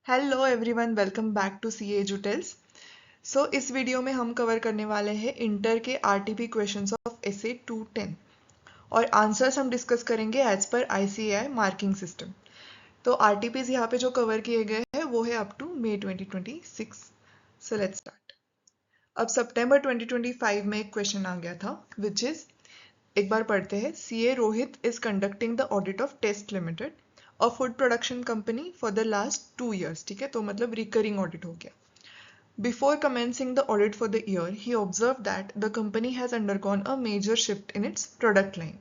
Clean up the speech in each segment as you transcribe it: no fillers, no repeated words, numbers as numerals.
Hello everyone, welcome back to C Edutales. So इस video में हम कवर करने वाले हैं इंटर के आरटीपी क्वेश्चंस ऑफ एसए 210 और आंसर्स हम डिस्कस करेंगे एज पर आईसीएआई मार्किंग सिस्टम। तो आरटीपीज यहाँ पे जो कवर किए गए हैं वो है up to May 2026। So let's start. अब सितंबर 2025 में एक क्वेश्चन आ गया था विच इज, एक बार पढ़ते हैं। CA Rohit is conducting the audit of Test Limited a food production company for the last 2 years। ठीक है, तो मतलब रिकरिंग ऑडिट हो गया। Before commencing the audit for the year, he observed that the company has undergone a major shift in its product line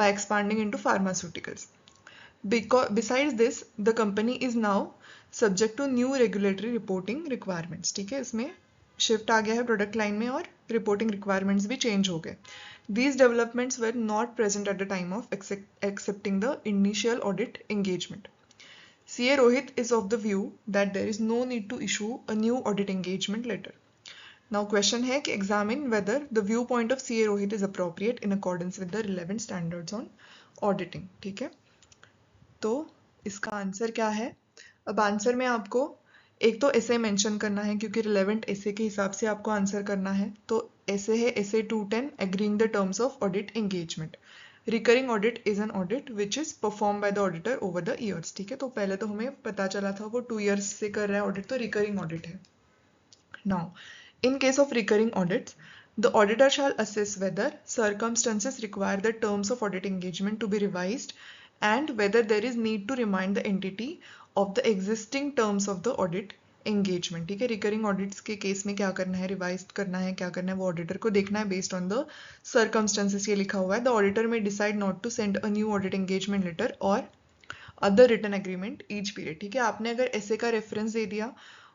by expanding into pharmaceuticals. Besides this, the company is now subject to new regulatory reporting requirements। ठीक है, इसमें shift आ गया है product line में और reporting requirements भी change हो गए। These developments were not present at the time of accepting the initial audit engagement. CA Rohit is of the view that there is no need to issue a new audit engagement letter. Now question है कि examine whether the viewpoint of CA Rohit is appropriate in accordance with the relevant standards on auditing। ठीक है, तो इसका answer क्या है? अब answer में आपको एक तो ऐसे मेंशन करना है क्योंकि रिलेवेंट ऐसे के हिसाब से आपको आंसर करना है। तो ऐसे है ऐसे 210 agreeing the terms of audit engagement. Recurring audit is an audit which is perform by the auditor over the years. ठीक है, तो पहले तो हमें पता चला था वो 2 years से कर रहा है ऑडिट, तो रिकरिंग ऑडिट है। Now in case of recurring audits, the auditor shall assess whether circumstances require the terms of audit engagement to be revised and whether there is need to remind the entity of the existing terms of the audit engagement। ठीक है, recurring audits के case में क्या करना है, revise करना है, क्या करना है वो ऑडिटर को देखना है बेस्ड ऑन द सर्कमस्टेंसेस। ये लिखा हुआ है, the auditor may decide not to send a new audit engagement letter और other written agreement each period. ठीक है, आपने अगर ऐसे का रेफरेंस दे दिया,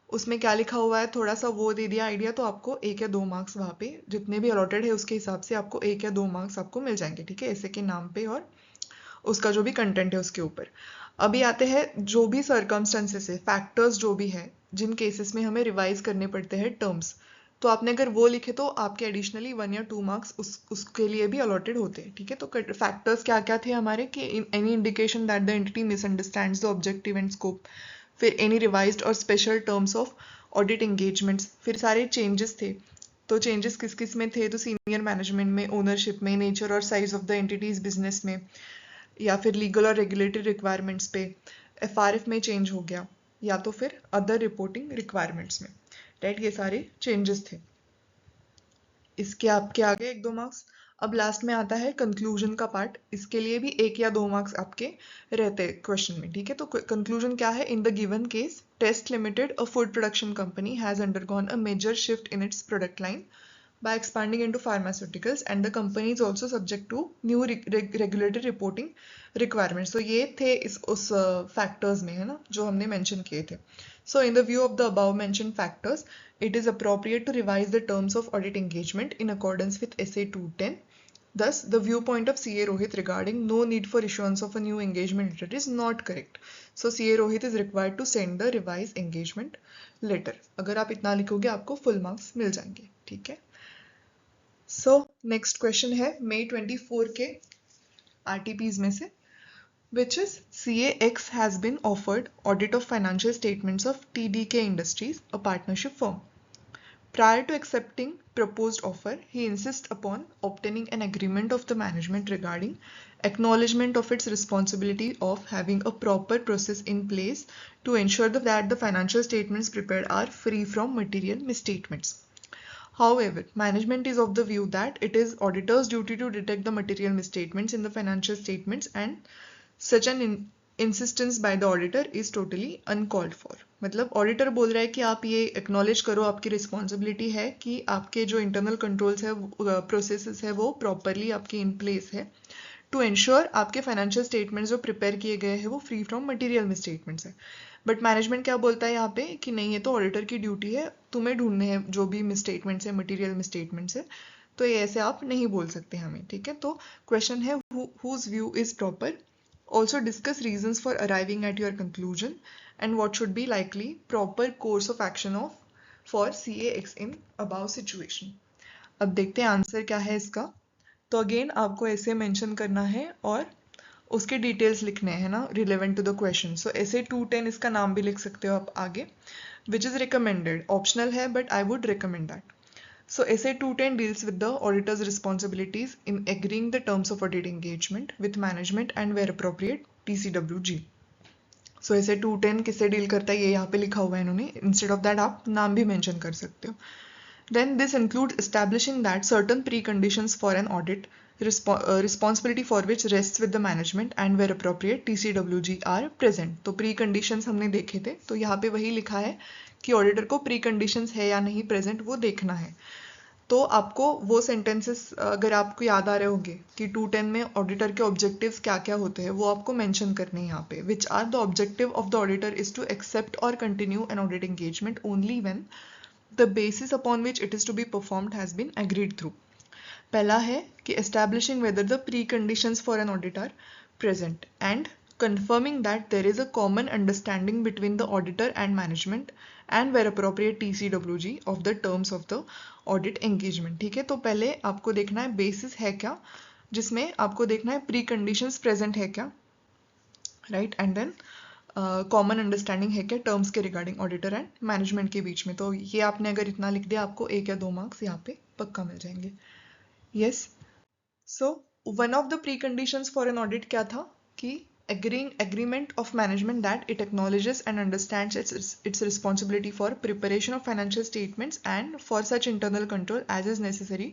उसमें क्या लिखा हुआ है थोड़ा सा वो दे दिया आइडिया, तो आपको 1 या 2 मार्क्स वहाँ पे जितने भी अलॉटेड है उसके हिसाब से आपको 1 या 2 मार्क्स आपको मिल जाएंगे। ठीक है, ऐसे के नाम पे और उसका जो भी कंटेंट है उसके ऊपर। अभी आते हैं जो भी सर्कमस्टेंसेस है, फैक्टर्स जो भी है जिन केसेस में हमें रिवाइज करने पड़ते हैं टर्म्स, तो आपने अगर वो लिखे तो आपके एडिशनली 1 या 2 मार्क्स उसके लिए भी अलॉटेड होते हैं। ठीक है, तो फैक्टर्स क्या क्या थे हमारे कि any indication that the entity misunderstands the objective and scope, फिर एनी रिवाइज्ड और special terms of audit engagements, फिर सारे चेंजेस थे। तो चेंजेस किस किस में थे, तो सीनियर मैनेजमेंट में, ओनरशिप में, नेचर और size of the entities business में, या फिर लीगल और रेगुलेटरी रिक्वायरमेंट्स पे, एफआरएफ में चेंज हो गया, या तो फिर अदर रिपोर्टिंग रिक्वायरमेंट्स में। राइट, ये सारे चेंजेस थे। इसके आपके आगे 1-2 मार्क्स। अब लास्ट में आता है कंक्लूजन का पार्ट, इसके लिए भी 1 या 2 मार्क्स आपके रहते हैं क्वेश्चन में। ठीक है, तो कंक्लूजन क्या है, in the given case Test Limited a food production company has undergone a major shift in its product line by expanding into pharmaceuticals and the company is also subject to new regulatory reporting requirements। so ये थे उस factors में, है ना, जो हमने mention किए थे। so in the view of the above mentioned factors, it is appropriate to revise the terms of audit engagement in accordance with SA 210। Thus, the viewpoint of CA Rohit regarding no need for issuance of a new engagement letter is not correct। So CA Rohit is required to send the revised engagement letter। अगर आप इतना लिखोगे आपको full marks मिल जाएंगे। ठीक है, so next question है मई 24 के आरटीपीज में से, which is CAX has been offered audit of financial statements of TDK Industries, a partnership firm. Prior to accepting proposed offer, he insists upon obtaining an agreement of the management regarding acknowledgement of its responsibility of having a proper process in place to ensure that the financial statements prepared are free from material misstatements. However, management is of the view that it is auditor's duty to detect the material misstatements in the financial statements and such an insistence by the auditor is totally uncalled for। मतलब auditor बोल रहा है कि आप ये acknowledge करो, आपकी responsibility है कि आपके जो इंटरनल कंट्रोल्स है, प्रोसेसेस है, वो प्रॉपरली आपके इन प्लेस है टू इंश्योर आपके फाइनेंशियल स्टेटमेंट्स जो प्रिपेयर किए गए हैं वो फ्री फ्रॉम मटेरियल मिसस्टेटमेंट्स है। बट मैनेजमेंट क्या बोलता है यहाँ पे कि नहीं, ये तो ऑडिटर की ड्यूटी है, तुम्हें ढूंढने हैं जो भी मिसस्टेटमेंट्स है, मटेरियल मिसस्टेटमेंट्स है, तो ये ऐसे आप नहीं बोल सकते हमें। ठीक है, तो क्वेश्चन है whose view is proper, also discuss reasons for arriving at your conclusion and what should be likely proper course of action of for CAX in above situation। अब देखते हैं आंसर क्या है इसका। तो अगेन आपको ऐसे मेंशन करना है और उसके डिटेल्स लिखने हैं ना रिलेवेंट टू द क्वेश्चन। सो ऐसे 210 इसका नाम भी लिख सकते हो आप आगे, विच इज़ रिकमेंडेड, ऑप्शनल है but I would recommend that. So essay 210 deals with the auditor's responsibilities in agreeing the terms of audit engagement with management and where appropriate TCWG. So essay 210 किससे deal करता है ये यहाँ पे लिखा हुआ है इन्होंने, इंस्टेड ऑफ दैट आप नाम भी मेंशन कर सकते हो। Then this includes establishing that certain preconditions for an audit responsibility for which rests with the management and where appropriate TCWG are present. तो preconditions हमने देखे थे, तो यहाँ पे वही लिखा है कि ऑडिटर को प्रीकंडीशंस है या नहीं प्रेजेंट वो देखना है। तो आपको वो सेंटेंसेस अगर आपको याद आ रहे होंगे कि 210 में ऑडिटर के ऑब्जेक्टिव्स क्या क्या होते हैं, वो आपको मेंशन करने हैं यहाँ पे। Which are the objective of the auditor is to accept और continue an audit engagement only when the basis upon which it is to be performed has been agreed through. पहला है कि establishing whether the preconditions for an audit are present and confirming that there is a common understanding between the auditor and management and where appropriate TCWG of the terms of the audit engagement। ठीक है, तो पहले आपको देखना है basis है क्या, जिसमें आपको देखना है प्री कंडीशंस प्रेजेंट है क्या, right, and then common understanding है क्या टर्म्स के रिगार्डिंग ऑडिटर एंड मैनेजमेंट के बीच में। तो ये आपने अगर इतना लिख दिया आपको 1 या 2 मार्क्स यहाँ पे पक्का मिल जाएंगे। Yes, so one of the preconditions for an audit क्या था कि agreement of management that it acknowledges and understands its responsibility for preparation of financial statements and for such internal control as is necessary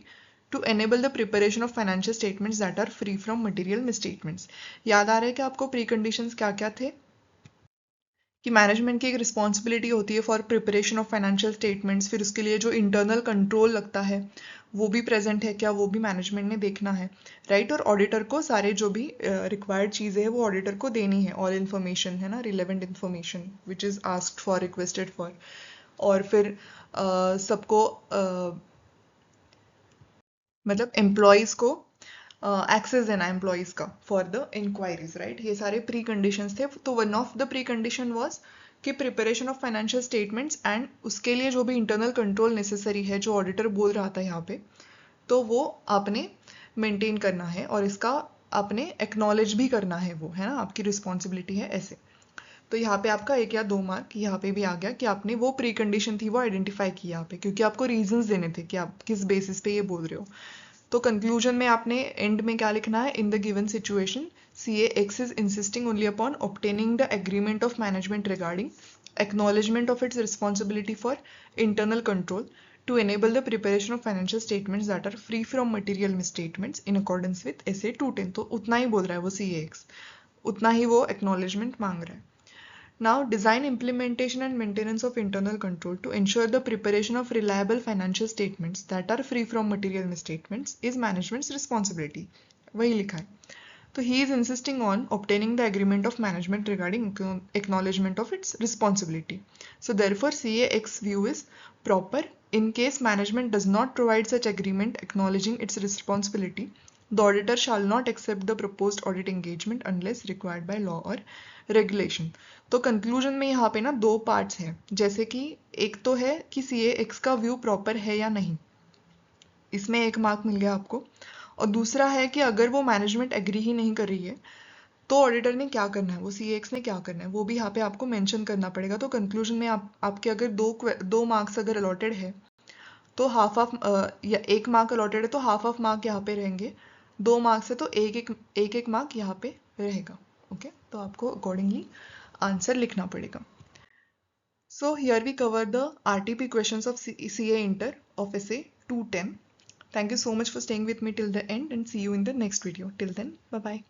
to enable the preparation of financial statements that are free from material misstatements। याद आ रहा है कि आपको preconditions क्या क्या थे कि management की एक रिस्पॉन्सिबिलिटी होती है for preparation of financial statements, फिर उसके लिए जो इंटरनल कंट्रोल लगता है वो भी प्रेजेंट है क्या, वो भी मैनेजमेंट ने देखना है, राइट। और ऑडिटर को सारे जो भी रिक्वायर्ड चीज़ें हैं वो ऑडिटर को देनी है, ऑल इन्फॉर्मेशन है ना, relevant information which is asked for, requested for. और फिर सबको मतलब एम्प्लॉयज़ को एक्सेस देना एम्प्लॉयज़ का फॉर द इंक्वायरीज, राइट। ये सारे प्री कंडीशंस थे। तो one of the precondition was कि preparation of financial statements and उसके लिए जो भी इंटरनल कंट्रोल नेसेसरी है जो ऑडिटर बोल रहा था यहाँ पे, तो वो आपने मेंटेन करना है और इसका आपने एक्नॉलेज भी करना है, वो है ना आपकी रिस्पॉन्सिबिलिटी है ऐसे। तो यहाँ पे आपका 1 या 2 मार्क यहाँ पे भी आ गया कि आपने वो प्री कंडीशन थी वो आइडेंटिफाई की यहाँ पे, क्योंकि आपको रीजंस देने थे कि आप किस बेसिस पे ये बोल रहे हो। तो कंक्लूजन में आपने एंड में क्या लिखना है, in the given situation CAX is insisting only upon obtaining the agreement of management regarding acknowledgement of its responsibility for internal control to enable the preparation of financial statements that are free from material misstatements in accordance with SA 210। तो उतना ही बोल रहा है वो CAX, उतना ही वो acknowledgement मांग रहा है। Now, design, implementation and maintenance of internal control to ensure the preparation of reliable financial statements that are free from material misstatements is management's responsibility। वही लिखा है। तो he is insisting on obtaining the agreement of management regarding acknowledgement of its responsibility. So therefore, CAX view is proper. In case management does not provide such agreement acknowledging its responsibility, the auditor shall not accept the proposed audit engagement unless required by law or regulation। तो conclusion में यहाँ पे ना 2 parts हैं, जैसे कि एक तो है कि CAX का व्यू प्रॉपर है या नहीं, इसमें 1 मार्क मिल गया आपको। और दूसरा है कि अगर वो मैनेजमेंट एग्री ही नहीं कर रही है तो ऑडिटर ने क्या करना है, वो CAX ने क्या करना है, वो भी यहाँ पे आपको मेंशन करना पड़ेगा। तो कंक्लूजन में आपके अगर 2 मार्क्स अगर अलॉटेड है तो हाफ ऑफ या 1 मार्क अलॉटेड है तो हाफ ऑफ मार्क यहाँ पे रहेंगे, 2 मार्क्स है तो एक मार्क यहाँ पे रहेगा। ओके, तो आपको अकॉर्डिंगली आंसर लिखना पड़ेगा। So here we cover the RTP questions of CA Inter of SA 210। Thank you so much for staying with me till the end and see you in the next video. Till then, bye bye.